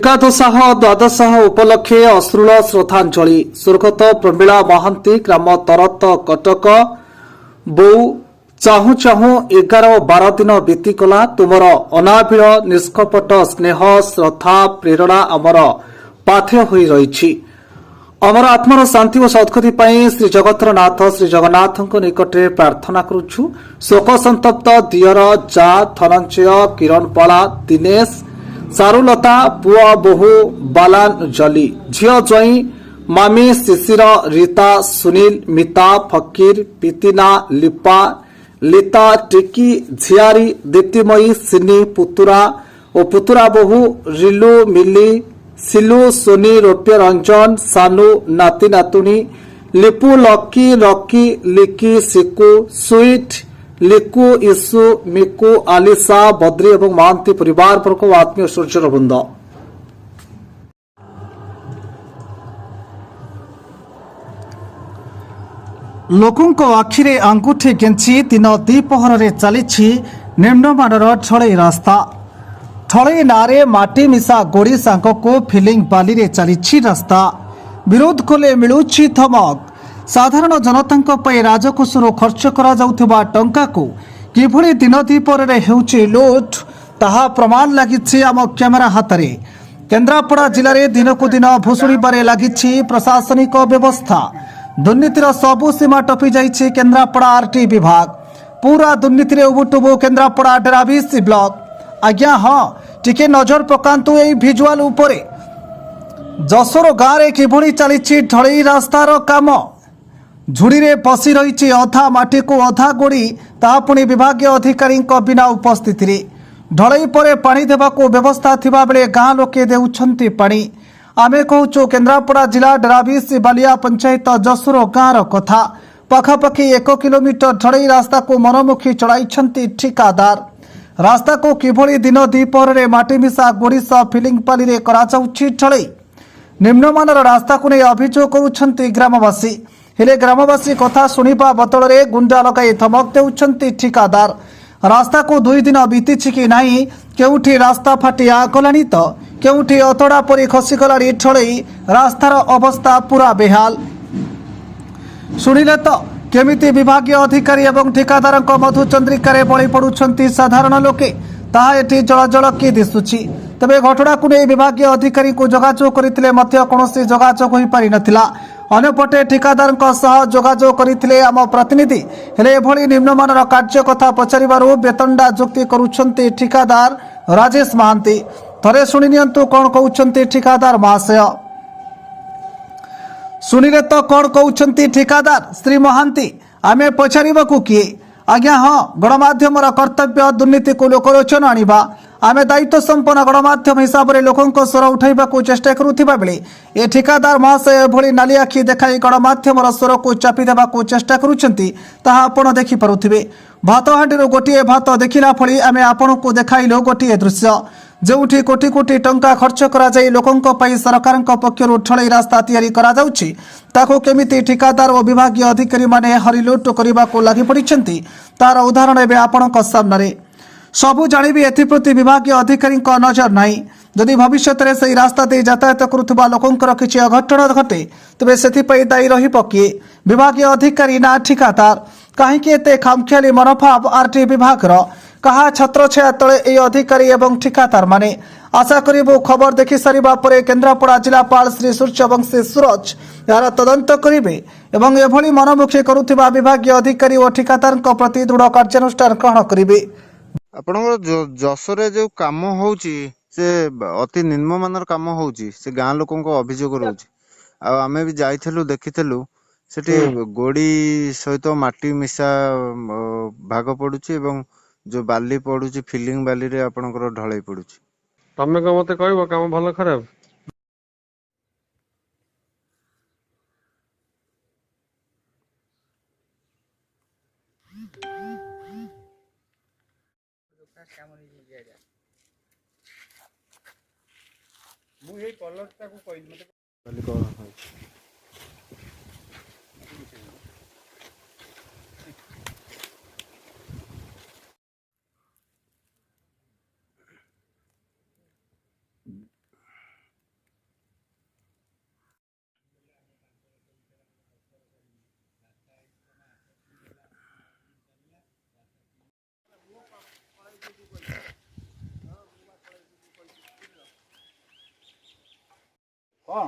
एकादशः द्वादशः उपलक्षे अश्रुल श्रद्धांजलि स्वर्गत प्रमीला महांती ग्राम तरत कटक बो चाहू चाहू 11-12 दिन बीतीगला तुमर अनाबिल निष्कपट स्नेह श्रद्धा प्रेरणा आमर पाथेय होई रही अमर आत्मार शांति और सद्गति श्री जगतर नाथ श्री जगन्नाथ निकटे प्रार्थना करुछु। शोक संतप्त दियर जा धनंजय किरणपाला दिनेश चारुलता पुआ बोहू बालान जली झियो जई मामी शिशिर रीता सुनील मिता फकीर पितिना लिपा लिता टिकी झियारी दीप्तिमयी सिनी पुतुरा और पुतुरा बोहू रिलू मिली सिलू सोनी रौप्य रंजन सानू नाती नातुणी लिपू लकी लकी लिकी सिकू स्वीट लिकू इसु मिकू आलिसा बद्री एवं महांती परिवार वर्ग और आत्मीय सूर्यर वृंद लोकों आखिरे आंगुठी केंची दिन द्विपहर चली निम्नमानर छड़ई रास्ता थड़ई नारे माटी मिसा गोड़ी सांग को फिलिंग बाली रे चली रास्ता विरोध कले मिलुछि धमक साधारण जनता राजकोषर खर्च करा जाउथिबा टंका को किभଳି दिन द्विपहर हेउछि लुट ताहा प्रमाण लागिछि आम कैमेरा हाथरे। केन्द्रापड़ा जिले में दिन को दिन भुशुड़बारे लगी प्रशासनिक व्यवस्था दुर्नीतिर सबु सीमा टपी जाइछि केन्द्रापड़ा आरटी विभाग पूरा दुर्नीति रे उबुटुबु केन्द्रापड़ा डेराबिस ब्लॉक। आज्ञा हाँ टिके नजर पकांतु एई भिजुआल उपरे जसोर गाँव में किभଳି चली ढलई रास्तार काम झुड़ी रे पशि रही अधा माटी को अधा गोड़ी ता पुणी विभागीय अधिकारी बिना उपस्थित ढलई पर पानी देवाको व्यवस्था थिबा बेले गाँ लोके देउछंती पानी। आमे कहूचु केन्द्रापड़ा जिला डेराबिस बालिया पंचायत जसोर गाँव कथा पाखापाखि 1 किलोमीटर ढलई रास्ता को मनमुखी चढ़ाई ठिकादार रास्ता को किभଳି दिन द्विपहर में माटी मिसा गोड़ी सह फिलिंग पाली रे करा जाउछि ढलई निम्नमानर रास्ता को नहीं अभियोग करुछंती ग्रामवासी हेले ग्रामवासी कथा शुणा बदल में गुंडा लगाई धमक देउछंती ठिकादार। रास्ता को 2 दिन बीतीछि कि नहीं केउठी रास्ता फाटी आगलानी तो केउठी अतड़ा परी खसीगलानी ढलई रास्तार अवस्था पूरा बेहाल। शुणिले तो केमिति विभागीय अधिकारी एवं ठिकादार मधु चंद्रिकार बड़ी पड़ुछंती साधारण लोके ताहा एठी जल कि दिशुछि। तबे घटना को नहीं विभागीय अधिकारी को जोगाजोग करथिले मध्य कोनोसी जोगाजोग होई पारि नथिला। अन्यपटे ठिकादार जोगाजोग करथिले आम प्रतिनिधि हेले एभली निम्नमानर कार्य कथा पचारिबारु बेतंडा जुक्ति करुछंती ठिकादार राजेश महांती। थरे शुणी नियंतु कोन कहउछंती ठिकादार महाशय। शुणिले तो कौन कहते ठिकादार श्री महांती आमे पचारिबाकू किए आज्ञा हाँ गणमाध्यम कर्तव्य दुर्नीति को लोकलोचन आनिबा आमे दायित्व संपन्न गणमाध्यम हिसाब से लोकों स्वर उठाइबा चेष्टा करुथिबा बेले ए ठिकादार महाशय एभली नाली आखि देखाई गणमाध्यम स्वर को चापी देबाकू चेष्टा करुछंती ताहा आपण देखि पारुथिबे। भात हांडीर गोटिए भात देखिला फली आमे आपणको देखाइलो गोटिए दृश्य जोठी कोटी कोटी टंका खर्च करा जाई लोकों पई सरकार पक्षर ढलई रास्ता तैयारी करा जाउछि ताको केमिति ठिकादार और विभागीय अधिकारी माने हरिलुट करने को लगी पड़िछंती तार उदाहरण एवं आपणक सामने सबू जानिबी एथिप्रति विभागीय अधिकारी नजर नहीं जदि भविष्य में से रास्ता दे यातायात करुवा लोकंर किसी अघटन घटे तेज से दायी रहिबो किए विभागीय अधिकारी ना ठिकादार कहीं एते खामखियाली मनोभाव आरटी विभाग कहा छत्र छाया तले ए अधिकारी एवं ठिकादार माने आशा करिबो खबर देखि सारिबा परे केन्द्रापड़ा जिलापाल श्री सूर्यवंशी सूरज यार तदंत करिबे एवं एभली मनमुखी करुथिबा विभागीय अधिकारी और ठिकादार प्रति दृढ़ कार्यानुष्ठान ग्रहण करिबे। आपनकर जसरे जो काम होउची से अति निम्नमानर काम होउची से गाँ लोकों को अभियोग रहउची आ आमे भी जाइथिलु देखिथिलु सेठी गोड़ी सहित माटी मिसा भाग पडुची एवं जो बाली पड़ुची फिलिंग बाली रे आपनकर ढलई पड़ुची तमे को मते कहबो काम भलो खराब मु ए कलर को कहली मते बाली को ତମ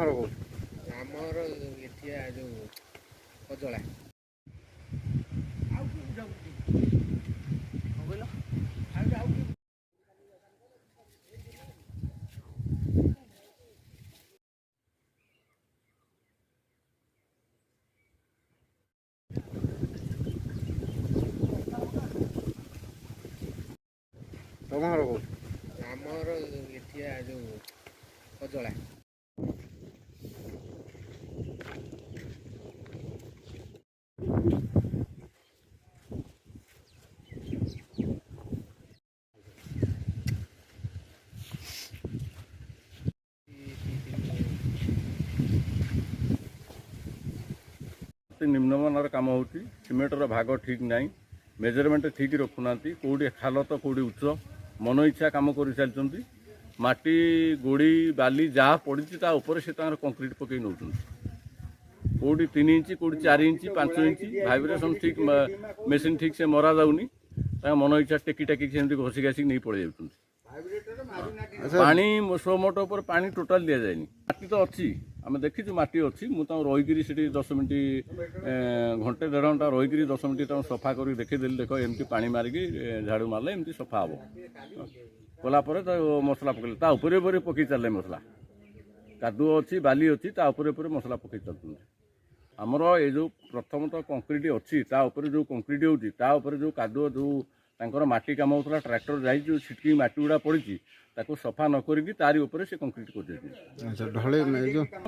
ଘର କୋଉଠି? ଆମର ଏଠିଆ ଯୋଉ କଜଳା। ତମ ଘର କୋଉଠି? ଆମର ଏଠିଆ ଯୋଉ କଜଳା। ନିମ୍ନମାନର କାମ ହେଉଛି। ସିମେଣ୍ଟର ଭାଗ ଠିକ୍ ନାହିଁ, ମେଜରମେଣ୍ଟ ଠିକ୍ ରଖୁନାହାନ୍ତି, କେଉଁଠି ଖାଲ ତ କେଉଁଠି ଉଚ୍ଚ, ମନ ଇଚ୍ଛା କାମ କରିଚାଲିଛନ୍ତି। ମାଟି ଗୋଡ଼ି ବାଲି ଯାହା ପଡ଼ିଛି ତା ଉପରେ ସେ ତାଙ୍କର କଂକ୍ରିଟ୍ ପକାଇ ନେଉଛନ୍ତି। କେଉଁଠି 3 ଇଞ୍ଚ, କେଉଁଠି 4 ଇଞ୍ଚ, 5 ଇଞ୍ଚ, ଭାଇବ୍ରେସନ୍ ଠିକ୍, ମେସିନ୍ ଠିକ୍ ସେ ମରା ଯାଉନି, ତାଙ୍କ ମନ ଇଚ୍ଛା ଟେକି ଟାକିକି ସେମିତି ଘଷି ଘାସିକି ନେଇ ପଳେଇ ଯାଉଛନ୍ତି। ପାଣି ସୋ ମୋଟ ଉପରେ ପାଣି ଟୋଟାଲ ଦିଆଯାଏନି। ମାଟି ତ ଅଛି, ଆମେ ଦେଖିଛୁ ମାଟି ଅଛି। ମୁଁ ତାଙ୍କୁ ରହିକିରି ସେଠି 10 ମିନିଟ୍, ଘଣ୍ଟେ 1.5 ଘଣ୍ଟା ରହିକିରି 10 ମିନିଟ୍ ତାଙ୍କୁ ସଫା କରିକି ଦେଖେଇଦେଲି। ଦେଖ ଏମିତି ପାଣି ମାରିକି ଝାଡ଼ୁ ମାରିଲେ ଏମିତି ସଫା ହେବ। କଲା ପରେ ତା ମସଲା ପକେଇଲେ, ତା ଉପରେ ଉପରେ ପକେଇ ଚାଲିଲେ ମସଲା। କାଦୁଅ ଅଛି, ବାଲି ଅଛି, ତା ଉପରେ ଉପରେ ମସଲା ପକେଇ ଚାଲୁଛନ୍ତି। ଆମର ଏ ଯେଉଁ ପ୍ରଥମତଃ କଂକ୍ରିଟ୍ ଅଛି, ତା ଉପରେ ଯେଉଁ କଂକ୍ରିଟ୍ ହେଉଛି, ତା ଉପରେ ଯେଉଁ କାଦୁଅ, ଯେଉଁ ତାଙ୍କର ମାଟି କାମ ହେଉଥିଲା, ଟ୍ରାକ୍ଟର ଯାଇଛି, ଯେଉଁ ଛିଟକି ମାଟି ଗୁଡ଼ା ପଡ଼ିଛି, ତାକୁ ସଫା ନ କରିକି ତାରି ଉପରେ ସେ କଂକ୍ରିଟ୍ କରିଦେଇଛନ୍ତି।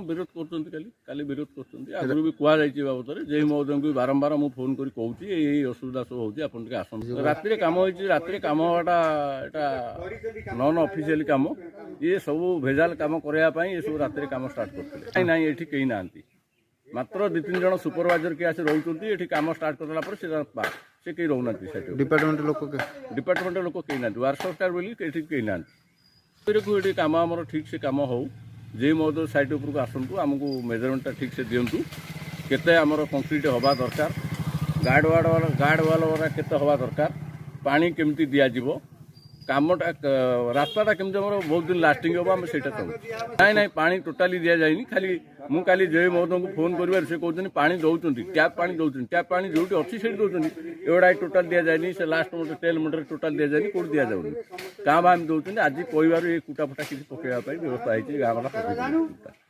ବିରୋଧ କରୁଛନ୍ତି, କାଲି ବିରୋଧ କରୁଛନ୍ତି। ଆଗରୁ ବି କୁହାଯାଇଛି ବାବଦରେ। ଜେଇ ମହୋଦୟଙ୍କୁ ବାରମ୍ବାର ମୁଁ ଫୋନ୍ କରି କହୁଛି, ଏଇ ଅସୁବିଧା ସବୁ ହେଉଛି, ଆପଣ ଟିକେ ଆସନ୍ତୁ। ରାତିରେ କାମ ହେଇଛି, ରାତିରେ କାମ ହେବାଟା ଏଇଟା ନନ୍ ଅଫିସିଆଲି କାମ। ଇଏ ସବୁ ଭେଜାଲ କାମ କରିବା ପାଇଁ ଏସବୁ ରାତିରେ କାମ ଷ୍ଟାର୍ଟ କରିଥିଲେ। ନାଇଁ ଏଠି କେହି ନାହାନ୍ତି, ମାତ୍ର 2-3 ଜଣ ସୁପରଭାଇଜର କିଏ ଆସି ରହୁଛନ୍ତି। ଏଠି କାମ ଷ୍ଟାର୍ଟ କରିଦେଲା ପରେ ସେ କେହି ରହୁନାହାନ୍ତି। ସେଠି ଡିପାର୍ଟମେଣ୍ଟ ଲୋକ କେହି ନାହାନ୍ତି। ୱାର୍କ ସରକାର ବୋଲି ଏଠି କେହି ନାହାନ୍ତି। ଏଠି କାମ ଆମର ଠିକ୍ ସେ କାମ ହଉ। ଯେ ମହୋଦୟ ସାଇଟ୍ ଉପରକୁ ଆସନ୍ତୁ, ଆମକୁ ମେଜରମେଣ୍ଟଟା ଠିକ୍ ସେ ଦିଅନ୍ତୁ। କେତେ ଆମର କଂକ୍ରିଟ୍ ହେବା ଦରକାର, ଗାର୍ଡ଼ ୱାଲ୍ କେତେ ହେବା ଦରକାର, ପାଣି କେମିତି ଦିଆଯିବ, କାମଟା ରାସ୍ତାଟା କେମିତି ଆମର ବହୁତ ଦିନ ଲାଷ୍ଟିଂ ହେବ, ଆମେ ସେଇଟା ଚାହୁଁଛୁ। ନାଇଁ ପାଣି ଟୋଟାଲି ଦିଆଯାଇନି। ଖାଲି ମୁଁ କାଲି ଜୟ ମହୋଦୟଙ୍କୁ ଫୋନ୍ କରିବାରୁ ସେ କହୁଛନ୍ତି ପାଣି ଦେଉଛନ୍ତି, ଟ୍ୟାପ୍ ପାଣି ଦେଉଛନ୍ତି। ଟ୍ୟାପ୍ ପାଣି ଯେଉଁଠି ଅଛି ସେଇଠି ଦେଉଛନ୍ତି। ଏଗୁଡ଼ା ଟୋଟାଲ ଦିଆଯାଇନି। ସେ ଲାଷ୍ଟ ଗୋଟେ ତେଲ ମୁଣ୍ଡରେ ଟୋଟାଲ ଦିଆଯାଇନି, କେଉଁଠି ଦିଆଯାଉନି। କାଁ ଭାଁ ଆମେ ଦେଉଛନ୍ତି। ଆଜି କହିବାରୁ ଏ କୁଟା ଫୁଟା କିଛି ପକାଇବା ପାଇଁ ବ୍ୟବସ୍ଥା ହେଇଛି। ଗାଁ ଗଲା ପକେଇ